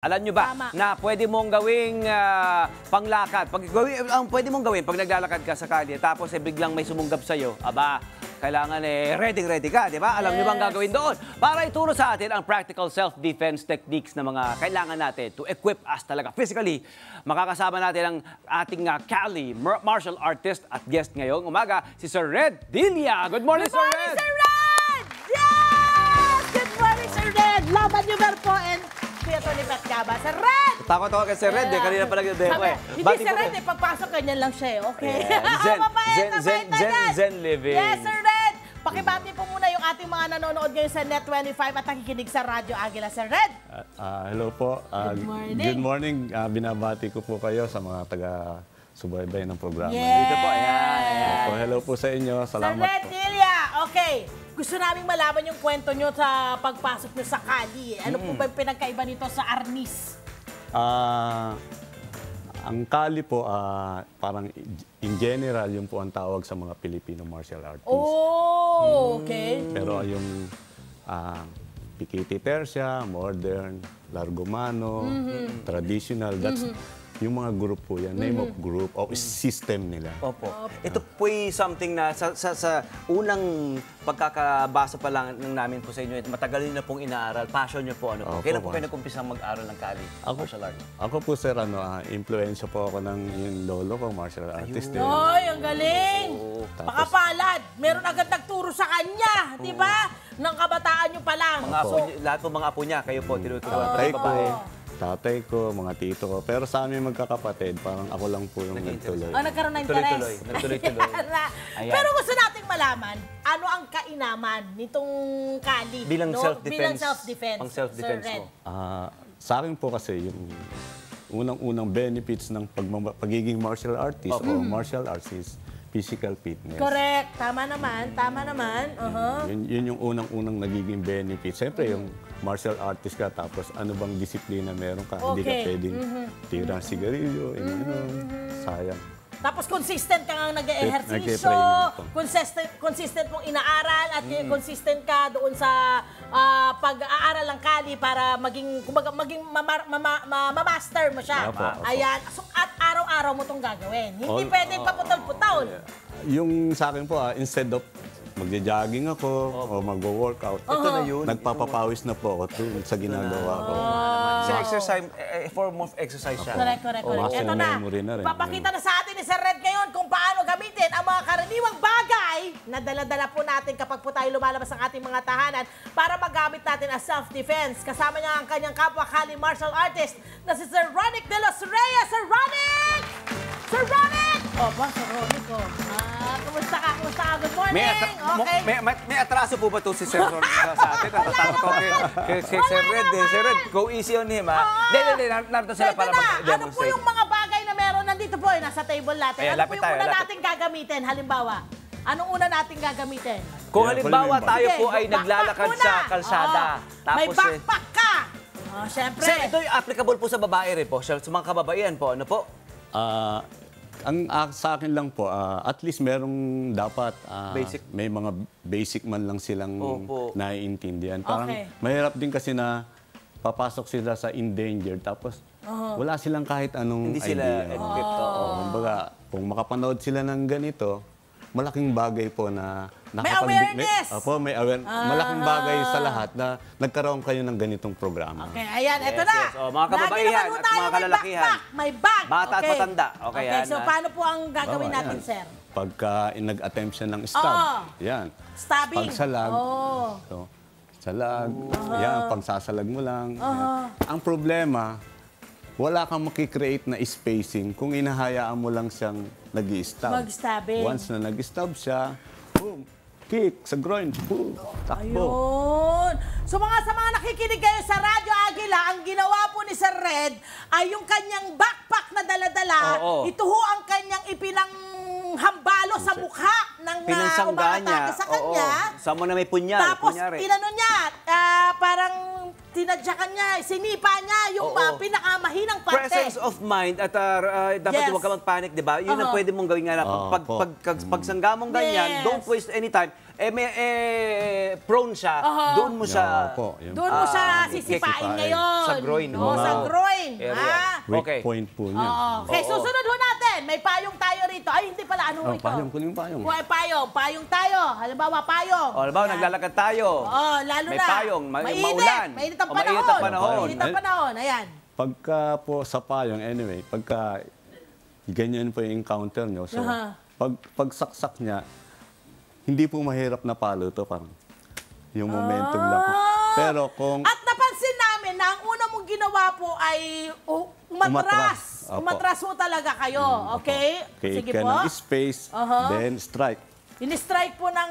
Alam nyo ba na pwede mong gawing panglakad? Pwede mong gawin pag naglalakad ka sa kalye tapos biglang may sumunggab sa'yo. Aba, kailangan ready ka, di ba? Alam nyo ba ang gagawin doon? Para ituro sa atin ang practical self-defense techniques na mga kailangan natin to equip us talaga physically. Makakasama natin ang ating Cali martial artist at guest ngayong umaga, si Sir Red Dilla. Good morning, Sir Red! Sir Red! Yes! Good morning, Sir Red! Laban niyo, Berpo, and Kuya Tony Patgaba. Sir Red! Takot ako kay Sir Red, kanina pa nag-demo Hindi, Sir Red, pagpasok ganyan lang siya, okay? Zen living. Yes, Sir Red! Pakibati po muna yung ating mga nanonood ngayon sa Net25 at nakikinig sa Radyo Agila, Sir Red. Hello po. Good morning. Good morning. Binabati ko po kayo sa mga taga-subaybay ng programa. Yes! Dito po, ayan. Hello po sa inyo. Salamat Sir Red po. Dilla, okay. Gusto naming malaman yung kwento nyo sa pagpasok nyo sa Cali. Ano po ba yung pinagkaiba nito sa Arnis? Ang Cali po, parang in general, yun po ang tawag sa mga Filipino martial artists. Oh, okay. Pero yung Pikiti Persia, modern, Largomano, traditional, that's yung mga group po yan, name of group, o system nila. Opo. Ito po something na sa unang pagkakabasa pa lang namin po sa inyo, matagal nyo na pong inaaral, passion nyo po. Ano po? Kailan po kayo nag-umpisang mag-aral ng Cali martial art? Ako po, sir, influensya po ako ng yung lolo ko, martial artist din. Ay, ang galing! Pakapalad! Meron agad nagturo sa kanya, di ba? Nang kabataan nyo pa lang. Lahat po mga apo niya, kayo po tinuturuan. Tatay ko, mga tito ko. Pero sa amin magkakapatid, parang ako lang po yung nagtuloy. Nagkaroon ng interes. Nagtuloy-tuloy. Pero gusto nating malaman, ano ang kainaman nitong Cali? Bilang self-defense. Pang self-defense mo. Sa akin po kasi, yung unang-unang benefits ng pagiging martial artist o martial arts is physical fitness. Correct. Tama naman. Yun yung unang-unang nagiging benefit. Siyempre, yung martial artist ka, tapos ano bang disiplina meron ka. Hindi ka pwedeng tira sigarilyo, sayang. Tapos consistent ka nga nag-ehersisyo, consistent mong inaaral, at consistent ka doon sa pag-aaral ng Cali para maging ma-master mo siya. Ayan. So, at araw-araw mo itong gagawin. Hindi pwedeng paputol-putol. Yung sa akin po, instead of magja-jogging ako o mag-workout, nagpapapawis na po ako sa ginagawa ko. Sa exercise, form of exercise siya. Correct. Ito na, rin. papakita na sa atin ni Sir Red ngayon kung paano gamitin ang mga karaniwang bagay na dala-dala po natin kapag po tayo lumalabas ng ating mga tahanan para magamit natin as self-defense. Kasama niya ang kanyang kapwa Cali martial artist na si Sir Ronick de los Reyes. Sir Ronick! Sir Ronick! Sir Ronick, kumusta ka? Good morning! May atraso po ba ito si Sir Ronick sa atin? Natatakot ko kay Sir Red. Sir Red, go easy on him, ha? Hindi, narito sila para mag-demonstrate. Ano po yung mga bagay na meron nandito po, nasa table natin? Ano po yung una nating gagamitin? Halimbawa, anong una nating gagamitin? Kung halimbawa tayo po ay naglalakad sa kalsada. May backpack ka! Siyempre. Sir, ito yung applicable po sa babae rin po. Sa mga kababaihan po, ano po? Sa akin lang po, at least merong dapat Basic. may mga basic man lang silang naiintindihan. Parang mahirap din kasi na papasok sila sa endangered tapos wala silang kahit anong Hindi sila idea. equipped. Kumbaga, kung makapanood sila ng ganito, malaking bagay po na may awareness! May awareness. Malaking bagay sa lahat na nagkaroon kayo ng ganitong programa. Okay, ayan, eto na. Mga kababaihan at mga kalalakihan. May bag. Bata at matanda. Okay, so paano po ang gagawin natin, sir? Pagka nag-attempt siya ng stab, yan. Stabbing. Pagsalag. So, salag. Yan, pagsasalag mo lang. Ang problema, wala kang makikreate na spacing kung inahayaan mo lang siyang nag-i-stab. Mag-stabbing. Once na nag-stab siya, boom, kick sa groin, boom, takbo. Ayun. So sa mga nakikinig kayo sa Radyo Agila, ang ginawa po ni Sir Red ay yung kanyang backpack na dala-dala, ito ho ang kanyang ipinanghambalo sa mukha ng umatake sa kanya. Sama na may punyal. Tapos, inano niya, parang tinadyakan niya, sinipa niya yung pinakamahinang parte presence of mind at dapat Yes. huwag ka mag-panic, di ba? Yun ang pwede mong gawin nga na. Pagsangga mong ganyan, Yes. don't waste any time. Prone siya, doon mo siya... Doon mo siya sisipain ngayon. Sa groin. Oo, sa groin. Area. Weak Okay. point po niya. Okay, susunod ho natin. May payong tayo rito. Ay, hindi pala. Ano ito? Payong, kunin yung payong. Payong. Payong tayo. Halimbawa, payong. O, halimbawa, naglalakad tayo. Oo, lalo May na. payong, Mainit. maulan. Mainit ang O, mainit ang panahon. panahon. Mainit ang panahon. Ayan. Pagka po sa payong, anyway, pagka ganyan po yung encounter nyo, so pagsaksak niya, hindi po mahirap na palo to, parang yung momentum lang po. Pero kung At napansin namin na ang una mong ginawa po ay umatras. Opo. Umatras mo talaga kayo. Okay? create Sige ka po. ng space, then strike. In-strike po ng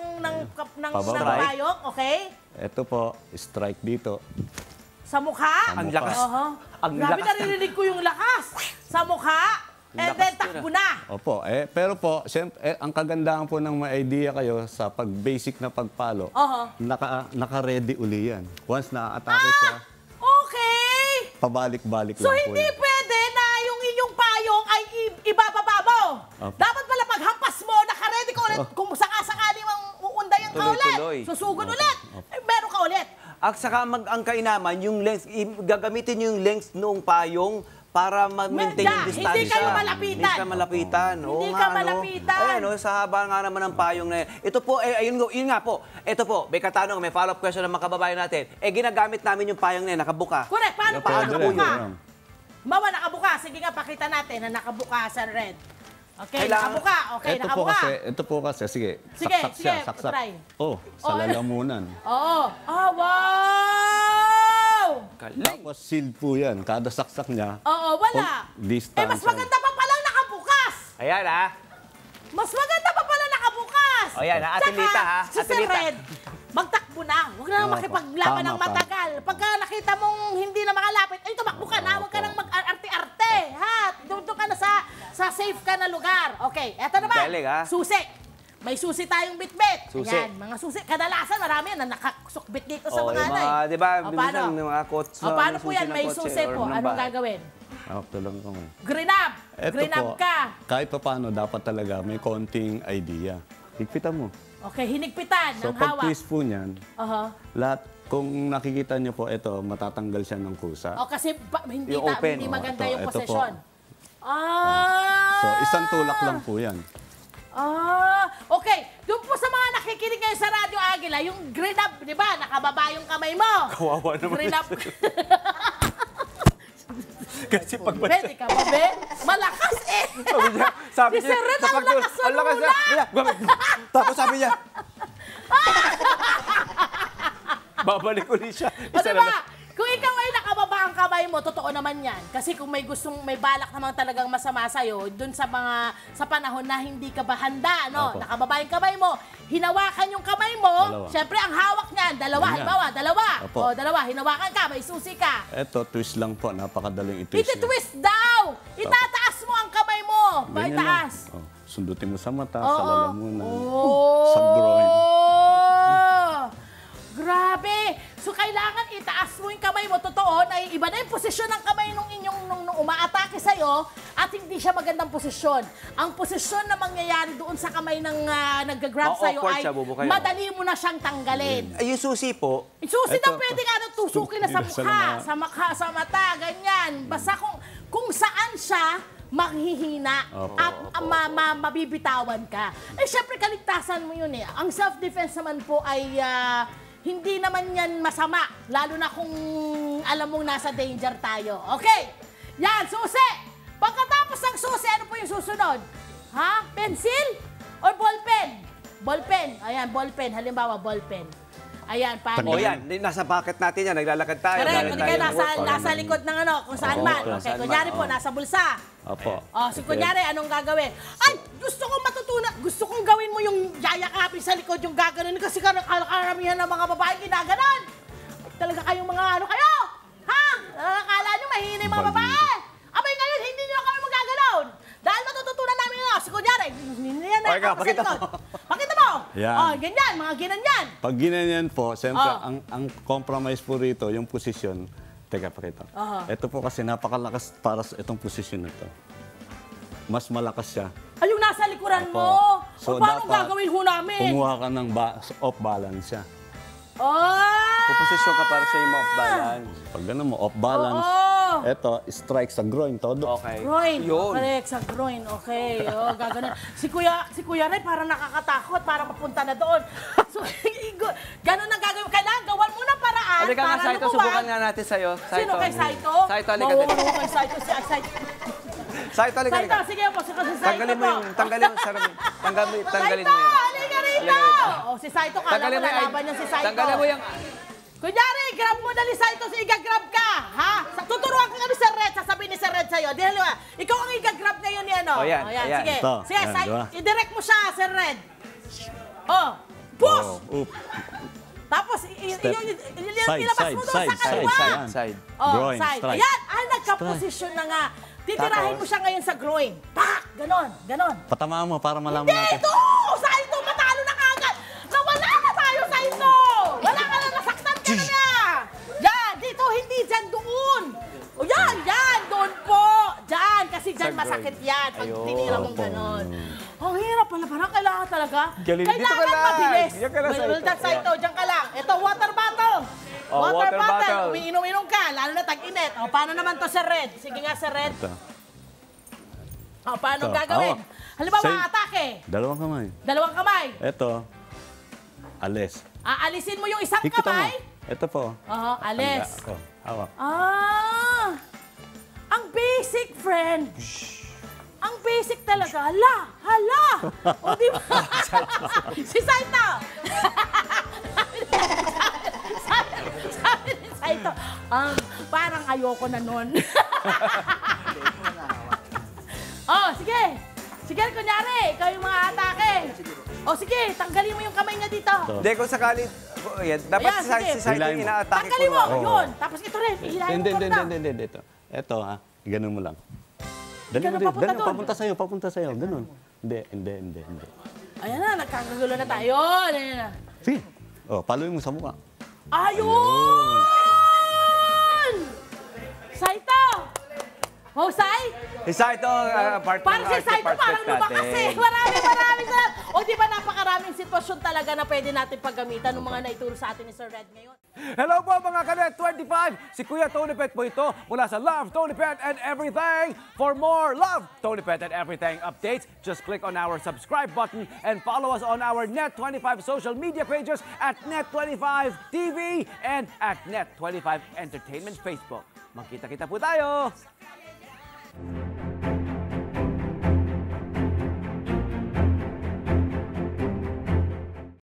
Pababa. payong. Okay? Ito po, strike dito. Sa mukha. Ang lakas. Ang Grabe, lakas. naririnig ko yung lakas. Sa mukha. And lakas then po takbo na. Opo, pero po, siyempre, ang kagandahan po ng may idea kayo sa pag-basic na pagpalo, naka-ready uli yan. Once na-atake siya, Okay. pabalik-balik So lang po hindi yan. pwede na yung inyong payong ay ibababa mo. Opo. Dapat pala paghampas mo, naka-ready ka ulit. Kung sakasakali mang uundayan ka Tuloy-tuloy. ulit, susugod ulit. Meron ka ulit. At saka ang kainaman, yung length, gagamitin nyo yung length noong payong para ma-maintain yung Hindi distansya. kayo malapitan. Hindi ka malapitan. Oo Hindi nga, ka ano. malapitan. Ayan, sa haba nga naman ng payong na yan. Ito po, yun nga po. Ito po, may katanong, may follow-up question ng mga kababayan natin. Ginagamit namin yung payong na yan, nakabuka. Correct. Paano pa Pwede rin, nakabuka? yun. Mama, nakabuka. Sige nga, pakita natin na nakabuka sa red. Okay, Kailangan- nakabuka. Okay, nakabuka. Ito po kasi, sige, Sige, saksak siya, sige, saksak. try. Sa lalamunan. Oo. Wow! Galing. Tapos sealed po yan, kada saksak niya. Oo, wala. Distance. Mas maganda pa palang nakabukas. Ayan, ha? Mas maganda pa pala nakabukas. O yan, ha? Atilita, ha? Si Sir Atilita. Red, magtakbo na. Huwag na Opo. makipaglaban ng Tama, matagal. Pagka nakita mong hindi na makalapit, ay tumakbo ka na. Huwag ka nang mag-arte-arte. Ha? Doon ka na sa safe ka na lugar. Okay, eto naman. Galing, ha? Susi. May susi tayong bitbit. Susi. Ayan, mga susi. Kadalasan marami yan na nakasukbit dito sa O, mga yung ano eh. mga, di ba, O, minsan paano? may mga quotes O, paano po susi yan? ng May kotse susi or po. ng Anong bahay. gagawin? Tulong ko. Greenup. Greenup ka. Kahit pa paano, dapat talaga may konting idea. Higpitan mo. Okay, hinigpitan So, ng pag hawak. twist po niyan, Aha. lahat, kung nakikita niyo po, ito, matatanggal siya ng kusa. O kasi hindi, Yung open. hindi maganda Ito, yung ito po. posisyon. Ah! So, isang tulak lang po yan. Okay. Doon po sa mga nakikinig ngayon sa Radyo Agila, yung green up, di ba? Nakababa yung kamay mo. Kawawa naman. Green up. Kasi pag Pwede ka ba, be? Malakas eh. sabi Si Sir Red, sa ang pagtul- lakas sa ang lakas lula. niya. Tapos sabi niya, babalik ulit siya. O diba? Kung ikaw ay nakababa ang kamay mo, totoo naman yan. Kasi kung may may balak naman talagang masama sa'yo, dun sa panahon na hindi ka ba handa, no? Opo. Nakababa yung kamay mo, hinawakan yung kamay mo, Dalawa. syempre ang hawak niyan, dalawa, Ganyan. halimbawa, dalawa. Opo. O, dalawa, hinawakan ka, may susi ka. Ito, twist lang po. Napakadaling i-twist. Iti-twist daw! Itataas mo ang kamay mo! Ganyan Itaas! lang. Sundutin mo sa mata, sa Oo. lalamunan, Oh! sa groin. Grabe! So, kailangan itaas mo yung kamay mo. Totoo, na iba na yung posisyon ng kamay nung umaatake sa'yo at hindi siya magandang posisyon. Ang posisyon na mangyayari doon sa kamay ng nag-grab sa'yo Ma-awkward ay siya, bubukayo. madali mo na siyang tanggalin. Ay, yung susi po, Susi na Ito. pwede nga nang tusukin na sa mukha, sa mata, ganyan. Basta kung saan siya manghihina at mabibitawan ka. Eh, syempre, kaligtasan mo yun eh. Ang self-defense naman po ay hindi naman yan masama. Lalo na kung alam mong nasa danger tayo. Okay? Yan, susi! Pagkatapos ng susi, ano po yung susunod? Ha? Pencil? Or ballpen? Ballpen. Ayan, ballpen. Halimbawa, ballpen. Ayan, paano? o yan, nasa pocket natin yan, naglalakad tayo. Correct, galing hindi tayo kayo ng work. nasa likod ng ano, kung saan man. kung Okay, saan kunyari man, po, nasa bulsa. Opo. So kunyari, anong gagawin? Ay, gusto kong matutunan, gusto kong gawin mo yung yayakapin sa likod, yung gaganon, kasi karamihan ng mga babae ginaganon. Ay, talaga kayong mga ano kayo? Ha? Akala nyo mahihina yung mga babae? Abay ngayon, hindi nyo kami magaganon. Dahil matututunan namin yun. So kunyari, yan na Okay ka, ako sa pakita likod. mo. Pakita mo. Yan. Oh, ganyan, mga ginanyan. Pag ginanyan po, siyempre, Oh. ang compromise po rito, yung posisyon, Teka, pakita. Aha. Ito po kasi napakalakas para sa itong posisyon na to. Mas malakas siya. Ay, yung nasa likuran Opo. mo. So, paano dapat gagawin ho namin? Kumuha ka ng off balance siya. Oh! Puposisyon ka para sa yung off balance. Pag gano'n mo, off balance. Oo. Ito, strike sa groin, todo. Okay. Groin. Yun. Correct, sa groin. Okay. Oh, gaganon. Si Kuya Ray, parang nakakatakot, parang mapunta na doon. So, ganon ang gagawin. Kailangan gawan mo ng paraan Halika nga, para Saito, lumuwag. subukan nga natin sa'yo. Sino kay Saito? Saito, halika Oo, dito. oo, kay Saito. Saito. Saito, halika, Saito, halika. sige po. Si Saito Tanggalin mo po. yung, tanggalin mo, sarami. Tanggalin Saito, mo yun. halika rito. Oh, si Saito, kala mo Tanggalin mo yung, lalaban niya si Saito. tanggalin mo yung, Kunyari, grab mo dali Saito, so igagrab ka, ha? Tuturuan ka kami sa Red, sasabihin ni Sir Red sa'yo. Di halima, ikaw ang igagrab ngayon ni ano. O, yan, O, yan. ayan. Sige, Ito, sige, yan, diba? i-direct mo siya, Sir Red. Oh, push! Oh, oop. Tapos, Step. ilabas mo doon sa kaliwa. side. Oh, Groin, side. strike. Ayan, nagka-position na nga. Titirahin mo siya ngayon sa groin. Pak! Ganon, ganon. Patamaan mo para malaman Hindi, natin. ito! Saito, matalo na kagad! Nawala na tayo, Saito! Wala ka na, nasaktan ka na! Yan, dito, hindi dyan, doon! O yan, doon po! Dyan, kasi dyan Sa groin. masakit yan pag Ayun. tinira mong ganon. Ang hirap pala, parang kailangan talaga. Galing. Dito ka Kailangan lang. mabilis. Diyan ka lang, Saito. Saito, dyan ka lang. Ito, water bottle. Oh, water bottle. Umiinom-inom ka, lalo na tag-init. O, paano naman to, Sir Red? Sige nga, Sir Red. Ito. O, paano Ito, gagawin? hawak. Halimbawa, Same. atake. Dalawang kamay. Dalawang kamay. Ito, alis. Aalisin mo yung isang Higpitan mo. kamay. Ito po. Oo, alis. Ako, hawak. Ang basic, friend. Ang basic talaga. Hala. O, di ba? Si Saito. Sabi ni Saito, parang ayoko na nun. Oh, sige. Sige, kunyari, ikaw yung mga atake. O sige, tanggalin mo yung kamay niya dito. Hindi, kung sakali, yan, dapat Ayan, si sige. si Saito Hilahin yung mo. ina-atake Tanggalin mo, ko. yun. Tapos ito rin, ihilahin mo ko na. Hindi. Ito ha, ganun mo lang. Dali Ganun, mo din. papunta doon. Papunta sa'yo. Ganun. Hindi. Ayan na, nagkakagulo na tayo. Ayan na. Sige. Oh, paluin mo sa mukha. Ayun! Saito! Hosay? Si Saito, part Parang ng si arte Saito, part parang lumakas eh. Maraming salamat. O di ba napakaraming sitwasyon talaga na pwede natin paggamitan ng mga naituro sa atin ni Sir Red ngayon. Hello po mga Kanet 25! Si Kuya Tony Pet po ito mula sa Love, Tony Pet and Everything. For more Love, Tony Pet and Everything updates, just click on our subscribe button and follow us on our Net25 social media pages at Net25 TV and at Net25 Entertainment Facebook. Magkita-kita po tayo!